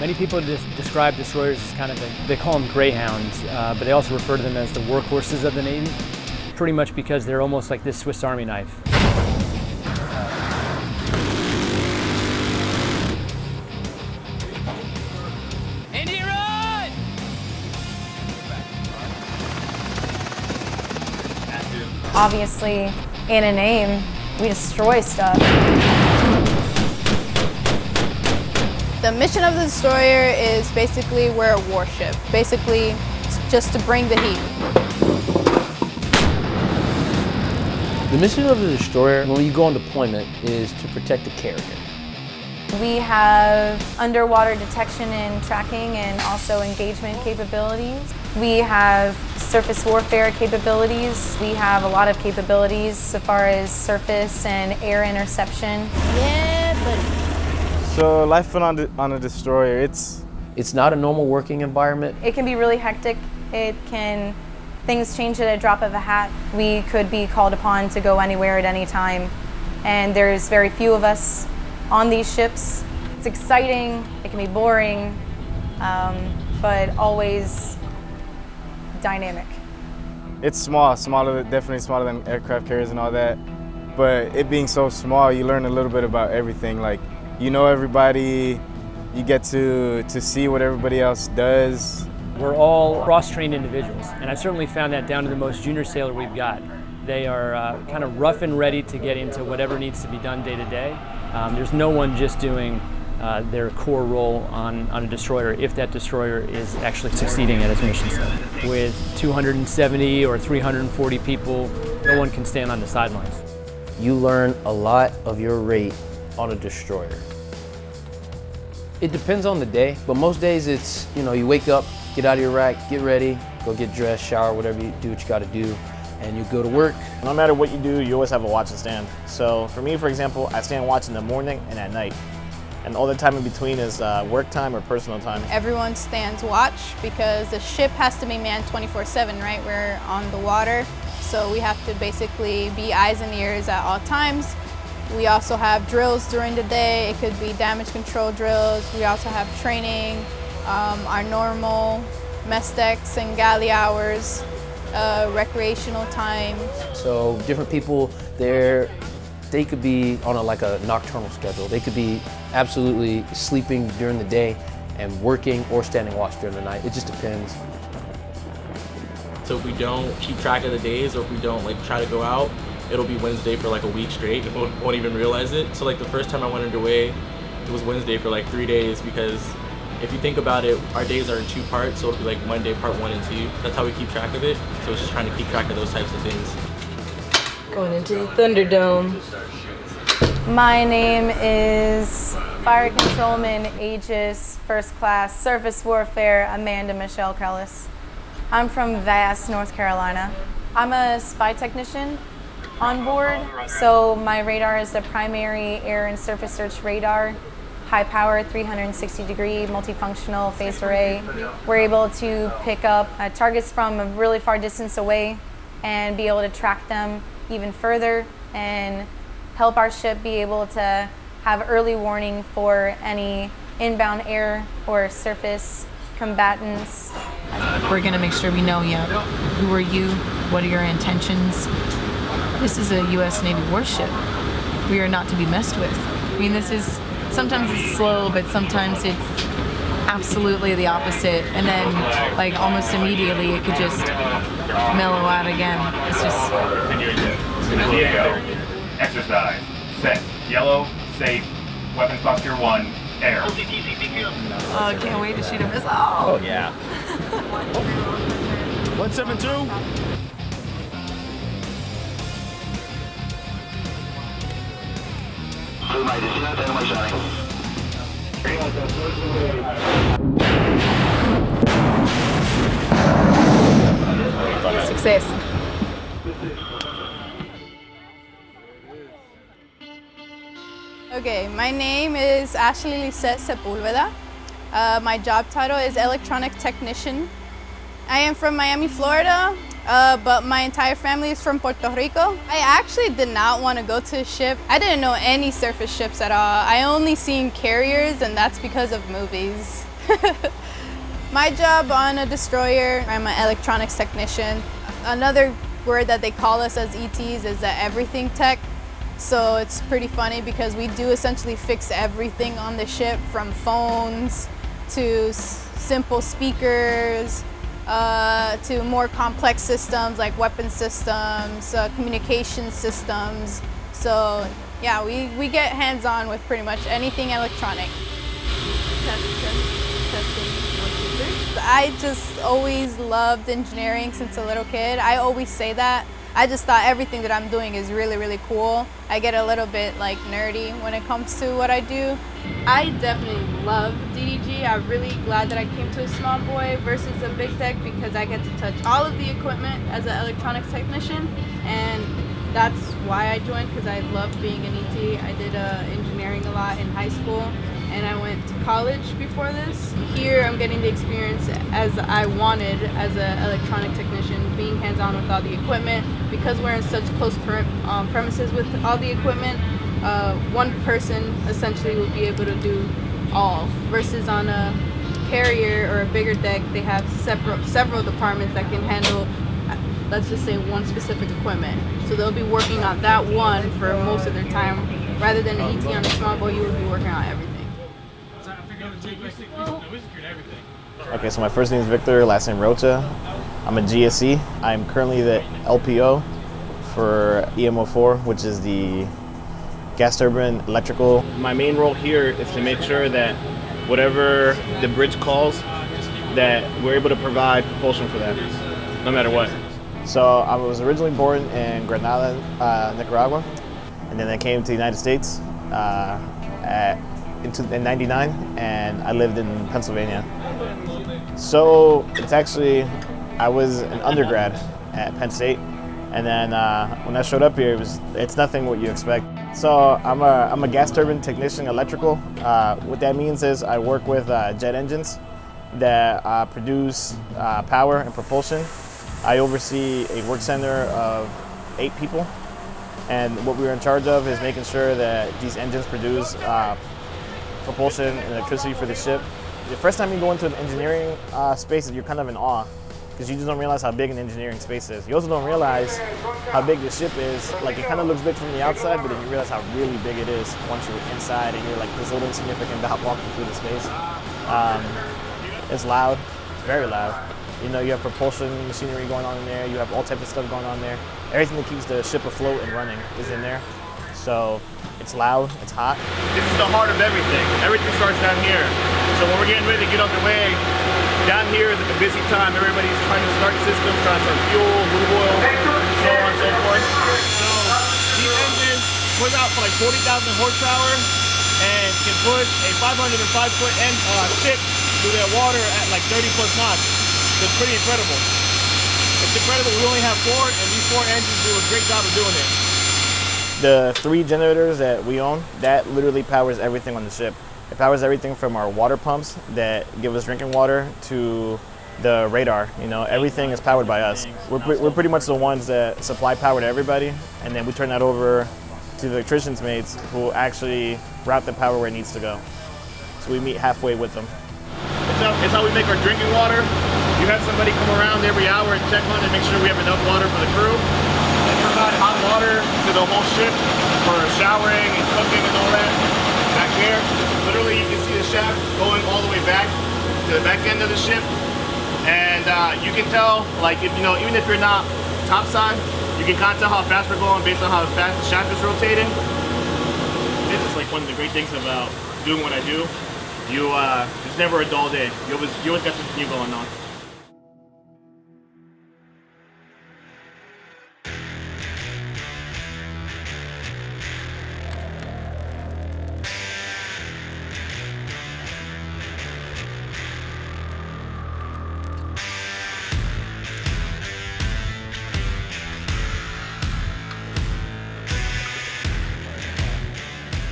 Many people describe destroyers as kind of, they call them greyhounds, but they also refer to them as the workhorses of the Navy, pretty much because they're almost like this Swiss Army knife. Obviously, in a name, we destroy stuff. The mission of the destroyer is basically we're a warship. Basically, just to bring the heat. The mission of the destroyer, when you go on deployment, is to protect the carrier. We have underwater detection and tracking and also engagement capabilities. We have surface warfare capabilities. We have a lot of capabilities so far as surface and air interception. Yeah, buddy. So life on a destroyer, it's not a normal working environment. It can be really hectic. Things change at a drop of a hat. We could be called upon to go anywhere at any time, and there's very few of us on these ships. It's exciting, it can be boring, but always dynamic. It's definitely smaller than aircraft carriers and all that. But it being so small, you learn a little bit about everything. Like, you know everybody, you get to see what everybody else does. We're all cross-trained individuals, and I've certainly found that down to the most junior sailor we've got. They are kind of rough and ready to get into whatever needs to be done day to day. There's no one just doing their core role on a destroyer if that destroyer is actually succeeding at its mission set. With 270 or 340 people, no one can stand on the sidelines. You learn a lot of your rate on a destroyer. It depends on the day, but most days it's, you wake up, get out of your rack, get ready, go get dressed, shower, whatever you do, what you gotta do, and you go to work. No matter what you do, you always have a watch and stand. So for me, for example, I stand watch in the morning and at night. And all the time in between is work time or personal time. Everyone stands watch because the ship has to be manned 24/7, right? We're on the water, so we have to basically be eyes and ears at all times. We also have drills during the day. It could be damage control drills. We also have training, our normal mess decks and galley hours, recreational time. So different people there, they could be on a nocturnal schedule. They could be absolutely sleeping during the day and working or standing watch during the night. It just depends. So if we don't keep track of the days, or if we don't try to go out, it'll be Wednesday for a week straight. We won't even realize it. So the first time I went underway, it was Wednesday for 3 days, because if you think about it, our days are in 2 parts, so it'll be Monday part 1 and 2. That's how we keep track of it. So it's just trying to keep track of those types of things. Going into Thunderdome. My name is Fire Controlman Aegis First Class Surface Warfare Amanda Michelle Kellis. I'm from Vass, North Carolina. I'm a spy technician on board, so my radar is the primary air and surface search radar, high power 360-degree multifunctional phased array. We're able to pick up targets from a really far distance away and be able to track them even further and help our ship be able to have early warning for any inbound air or surface combatants. We're going to make sure we know, who are you? What are your intentions? This is a U.S. Navy warship. We are not to be messed with. I mean, sometimes it's slow, but sometimes it's absolutely the opposite. And then, almost immediately, it could just mellow out again. It's just... Exercise. Set. Yellow. Safe. Weapons posture 1. Air. Oh, I can't wait to shoot a missile. Oh, yeah. 172. Success. Okay, my name is Ashley Lisette Sepulveda. My job title is electronic technician. I am from Miami, Florida, but my entire family is from Puerto Rico. I actually did not want to go to a ship. I didn't know any surface ships at all. I only seen carriers, and that's because of movies. My job on a destroyer, I'm an electronics technician. Another word that they call us as ETs is the everything tech. So it's pretty funny because we do essentially fix everything on the ship, from phones to simple speakers to more complex systems like weapon systems, communication systems. So yeah, we get hands-on with pretty much anything electronic. I just always loved engineering since a little kid. I always say that. I just thought everything that I'm doing is really, really cool. I get a little bit like nerdy when it comes to what I do. I definitely love DDG. I'm really glad that I came to a small boy versus a big tech because I get to touch all of the equipment as an electronics technician, and that's why I joined, because I love being an ET. I did engineering a lot in high school, and I went to college before this. Here I'm getting the experience as I wanted as an electronic technician, being hands-on with all the equipment. Because we're in such close premises with all the equipment, one person essentially will be able to do all, versus on a carrier or a bigger deck, they have several departments that can handle, let's just say, one specific equipment. So they'll be working on that one for most of their time, rather than an ET on a small boat, you would be working on everything. Okay, so my first name is Victor, last name Rocha. I'm a GSE. I'm currently the LPO for EMO4, which is the gas turbine electrical. My main role here is to make sure that whatever the bridge calls, that we're able to provide propulsion for that, no matter what. So I was originally born in Granada, Nicaragua, and then I came to the United States in '99, and I lived in Pennsylvania. So it's actually, I was an undergrad at Penn State, and then when I showed up here, it's nothing what you expect. So I'm a gas turbine technician, electrical. What that means is I work with jet engines that produce power and propulsion. I oversee a work center of 8 people, and what we're in charge of is making sure that these engines produce propulsion and electricity for the ship. The first time you go into an engineering space, you're kind of in awe, because you just don't realize how big an engineering space is. You also don't realize how big the ship is. Like, it kind of looks big from the outside, but then you realize how really big it is once you're inside and you're like this little insignificant dot walking through the space. It's loud, very loud. You know, you have propulsion machinery going on in there. You have all types of stuff going on there. Everything that keeps the ship afloat and running is in there. So it's loud, it's hot. This is the heart of everything. Everything starts down here. So when we're getting ready to get underway, down here is like a busy time. Everybody's trying to start systems, trying to start fuel, move oil, so on and so forth. So these engines put out for like 40,000 horsepower and can push a 505-foot ship through their water at like 30 plus knots. So it's pretty incredible. It's incredible. We only have 4, and these 4 engines do a great job of doing it. The 3 generators that we own, that literally powers everything on the ship. It powers everything from our water pumps that give us drinking water to the radar. You know, everything is powered by us. We're pretty much the ones that supply power to everybody, and then we turn that over to the electricians' mates who actually route the power where it needs to go. So we meet halfway with them. It's how we make our drinking water. You have somebody come around every hour and check on it and make sure we have enough water for the crew. And provide hot water to the whole ship for showering and cooking and all that. Back there, literally you can see the shaft going all the way back to the back end of the ship. And you can tell, like, if you know, even if you're not topside, you can kind of tell how fast we're going based on how fast the shaft is rotating. This is like one of the great things about doing what I do. It's never a dull day. You always got something new going on.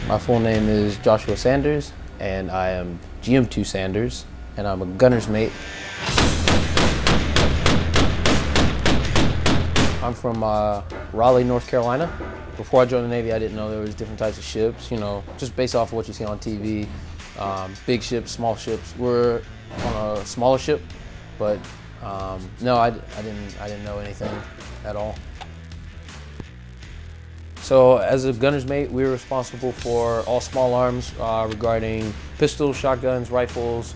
My full name is Joshua Sanders, and I am GM2 Sanders, and I'm a gunner's mate. I'm from Raleigh, North Carolina. Before I joined the Navy, I didn't know there was different types of ships, you know, just based off of what you see on TV. big ships, small ships. We're on a smaller ship, but no, I didn't know anything at all. So as a gunner's mate, we were responsible for all small arms regarding pistols, shotguns, rifles,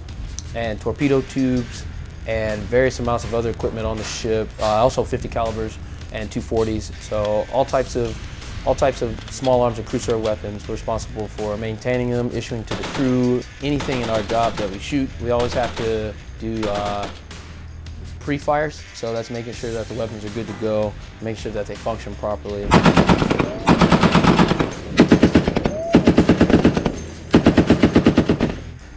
and torpedo tubes, and various amounts of other equipment on the ship. Also 50 calibers and 240s. So all types of small arms and crew served weapons. We're responsible for maintaining them, issuing to the crew. Anything in our job that we shoot, we always have to do pre-fires. So that's making sure that the weapons are good to go, make sure that they function properly.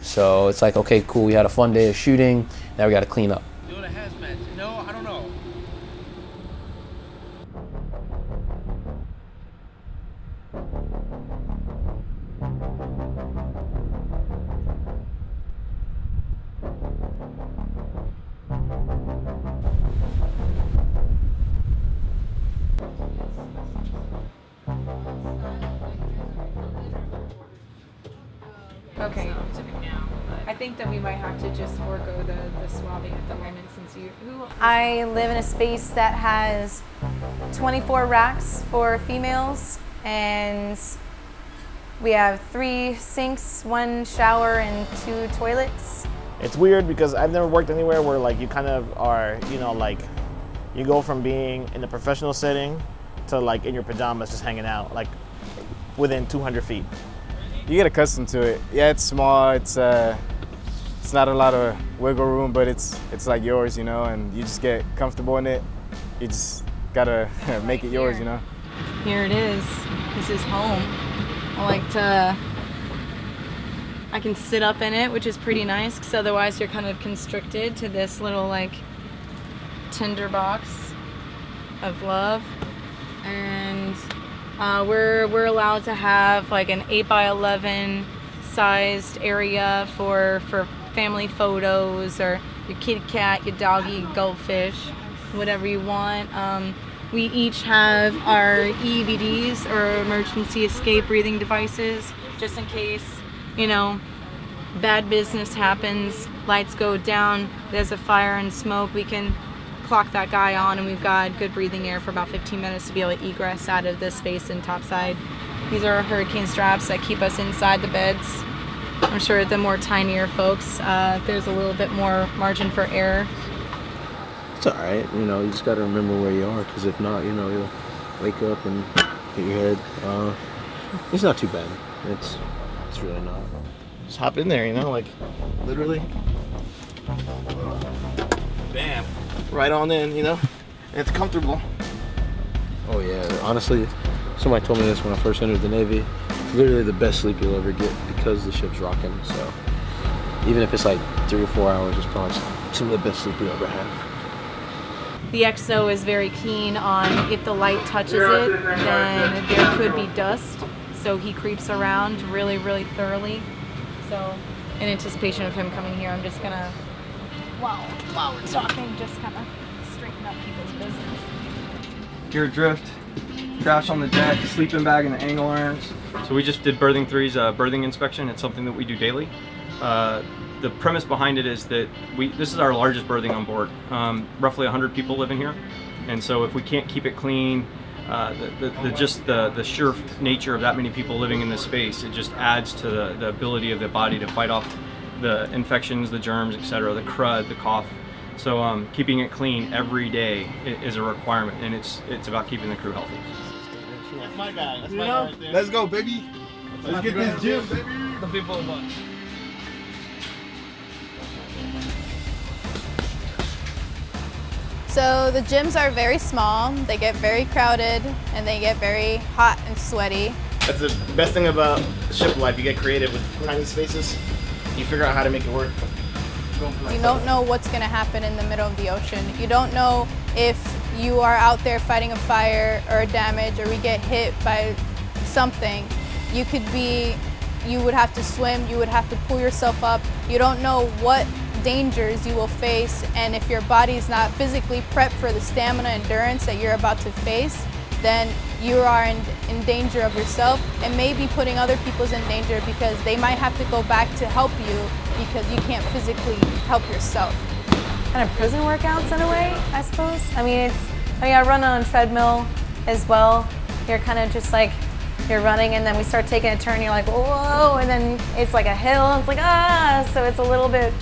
So it's like, okay, cool, we had a fun day of shooting, now we got to clean up. Doing a hazmat? No, I don't know. Okay. I think that we might have to just forego the swabbing at the moment since I live in a space that has 24 racks for females, and we have 3 sinks, 1 shower, and 2 toilets. It's weird because I've never worked anywhere where like you kind of are, you know, like you go from being in a professional setting to like in your pajamas just hanging out like within 200 feet. You get accustomed to it. Yeah, it's small. It's not a lot of wiggle room, but it's like yours, you know, and you just get comfortable in it. You just gotta make it yours, you know. Here it is. This is home. I can sit up in it, which is pretty nice, because otherwise you're kind of constricted to this little like tinderbox of love. And we're allowed to have like an 8x11 sized area for family photos, or your kitty cat, your doggy, your goldfish, whatever you want. We each have our EVDs, or emergency escape breathing devices, just in case, you know, bad business happens, lights go down, there's a fire and smoke, we can clock that guy on, and we've got good breathing air for about 15 minutes to be able to egress out of this space and topside. These are our hurricane straps that keep us inside the beds. I'm sure the more tinier folks, there's a little bit more margin for error. It's all right, you know, you just got to remember where you are, because if not, you know, you'll wake up and hit your head. It's not too bad. It's really not. Just hop in there, you know, like literally. Bam. Right on in, you know. And it's comfortable. Oh yeah, honestly, somebody told me this when I first entered the Navy. It's literally the best sleep you'll ever get because the ship's rocking. So even if it's like 3 or 4 hours, it's probably some of the best sleep you'll ever have. The XO is very keen on if the light touches it, then there could be dust. So he creeps around really, really thoroughly. So in anticipation of him coming here, I'm just gonna, while we're talking, just kind of straighten up people's business. You're adrift, crash on the deck, sleeping bag and the angle irons. So we just did Berthing 3's berthing inspection. It's something that we do daily. The premise behind it is that this is our largest berthing on board. Roughly 100 people live in here, and so if we can't keep it clean, the sheer nature of that many people living in this space, it just adds to the ability of the body to fight off the infections, the germs, etc., the crud, the cough. So keeping it clean every day is a requirement, and it's about keeping the crew healthy. That's my guy. That's my guy right there. Let's go, baby. Let's get this gym, baby. The people want. So the gyms are very small, they get very crowded, and they get very hot and sweaty. That's the best thing about ship life. You get creative with tiny spaces. You figure out how to make it work. You don't know what's going to happen in the middle of the ocean. You don't know if you are out there fighting a fire or a damage, or we get hit by something. You would have to swim, you would have to pull yourself up. You don't know what dangers you will face, and if your body's not physically prepped for the stamina endurance that you're about to face, then you are in in danger of yourself and maybe putting other people's in danger because they might have to go back to help you because you can't physically help yourself. Kind of prison workouts in a way, I suppose. I mean, I run on a treadmill as well. You're kind of just like, you're running and then we start taking a turn, you're like, whoa, and then it's like a hill, it's like, ah, so it's a little bit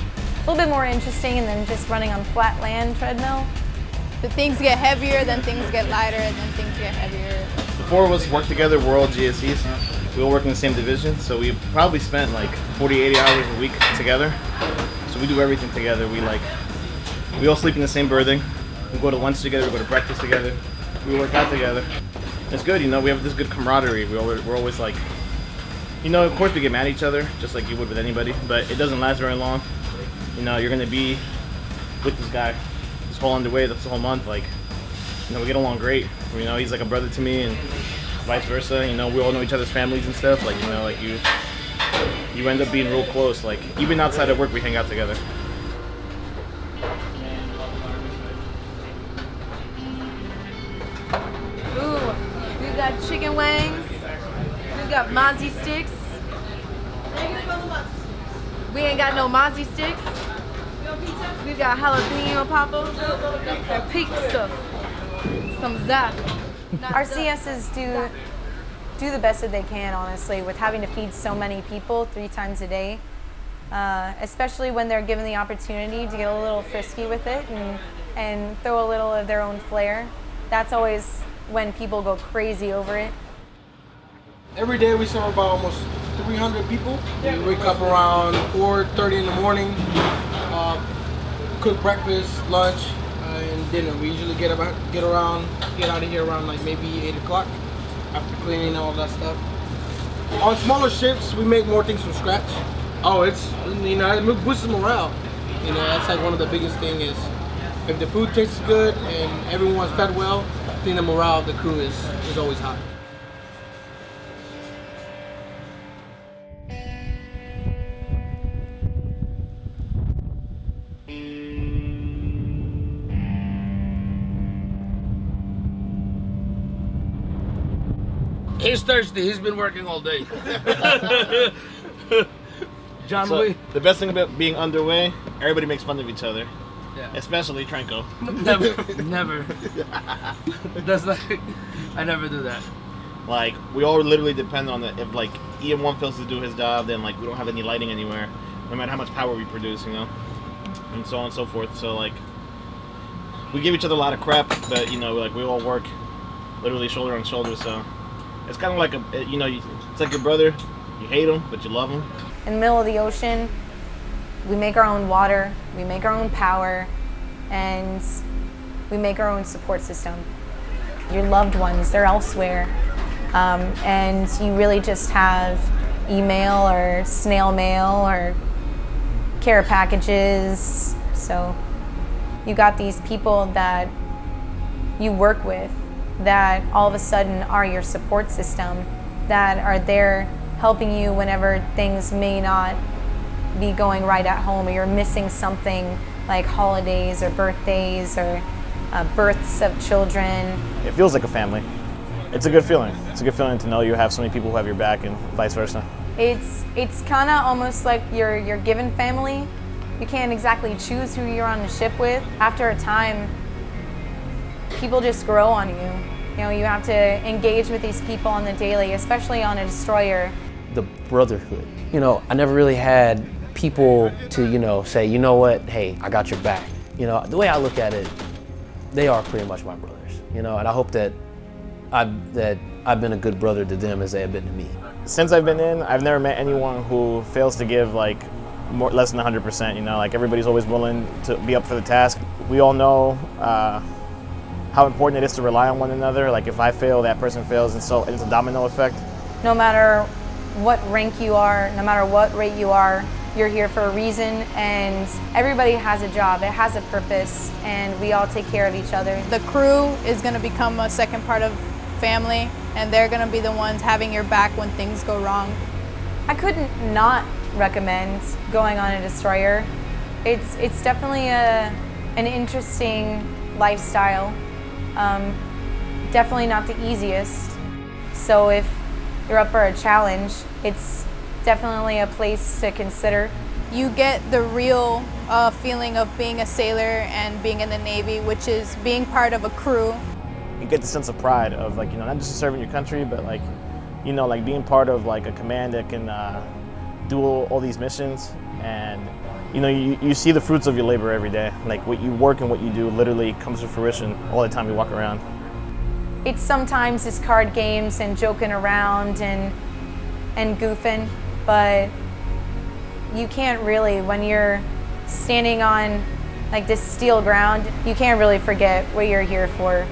more interesting than just running on flat land treadmill. The things get heavier, then things get lighter, and then things get heavier. The four of us work together, we're all GSEs. We all work in the same division, so we probably spent like 40, 80 hours a week together. So we do everything together. We all sleep in the same berthing. We go to lunch together, we go to breakfast together. We work out together. It's good, you know, we have this good camaraderie. We're always like, you know, of course we get mad at each other, just like you would with anybody, but it doesn't last very long. You know, you're gonna be with this guy this whole underway, this whole month, like, you know, we get along great. You know, he's like a brother to me and vice versa. You know, we all know each other's families and stuff, like, you know, like you end up being real close. Like, even outside of work, we hang out together. Ooh, we got chicken wings, we got mozzie sticks. We ain't got no mozzie sticks. We got jalapeno popper and pizza. Some zap. Our CSs do the best that they can, honestly, with having to feed so many people 3 times a day, especially when they're given the opportunity to get a little frisky with it and throw a little of their own flair. That's always when people go crazy over it. Every day we serve about almost 300 people. We wake up around 4:30 in the morning, cook breakfast, lunch, and dinner. We usually get out of here around like maybe 8 o'clock after cleaning all that stuff. On smaller ships, we make more things from scratch. Oh, it's, you know, it boosts morale. You know, that's like one of the biggest things is if the food tastes good and everyone's fed well, I think the morale of the crew is always high. He's thirsty. He's been working all day. John, so, the best thing about being underway, everybody makes fun of each other. Yeah. Especially Trenko. Never. That's like, I never do that. Like, we all literally depend on it. If like EM1 fails to do his job, then like we don't have any lighting anywhere, no matter how much power we produce, you know, and so on and so forth. So like, we give each other a lot of crap, but you know, like we all work literally shoulder on shoulder. So it's kind of like you know, it's like your brother. You hate him, but you love him. In the middle of the ocean, we make our own water, we make our own power, and we make our own support system. Your loved ones, they're elsewhere. And you really just have email or snail mail or care packages. So you got these people that you work with that all of a sudden are your support system, that are there helping you whenever things may not be going right at home or you're missing something like holidays or birthdays or births of children. It feels like a family. It's a good feeling. It's a good feeling to know you have so many people who have your back and vice versa. It's kind of almost like your given family. You can't exactly choose who you're on the ship with. After a time, people just grow on you. You know, you have to engage with these people on the daily, especially on a destroyer. The brotherhood. You know, I never really had people to, you know, say, you know what, hey, I got your back. You know, the way I look at it, they are pretty much my brothers, you know, and I hope that I've been a good brother to them as they have been to me. Since I've been in, I've never met anyone who fails to give like less than 100%, you know, like everybody's always willing to be up for the task. We all know how important it is to rely on one another. Like if I fail, that person fails, and so it's a domino effect. No matter what rank you are, no matter what rate you are, you're here for a reason, and everybody has a job, it has a purpose, and we all take care of each other. The crew is going to become a second part of family, and they're going to be the ones having your back when things go wrong. I couldn't not recommend going on a destroyer. It's definitely an interesting lifestyle. Definitely not the easiest. So if you're up for a challenge, it's definitely a place to consider. You get the real feeling of being a sailor and being in the Navy, which is being part of a crew. You get the sense of pride of like, you know, not just serving your country, but like, you know, like being part of like a command that can do all these missions. And you know, you see the fruits of your labor every day. Like what you work and what you do literally comes to fruition all the time you walk around. It's sometimes just card games and joking around and goofing, but you can't really, when you're standing on like this steel ground, you can't really forget what you're here for.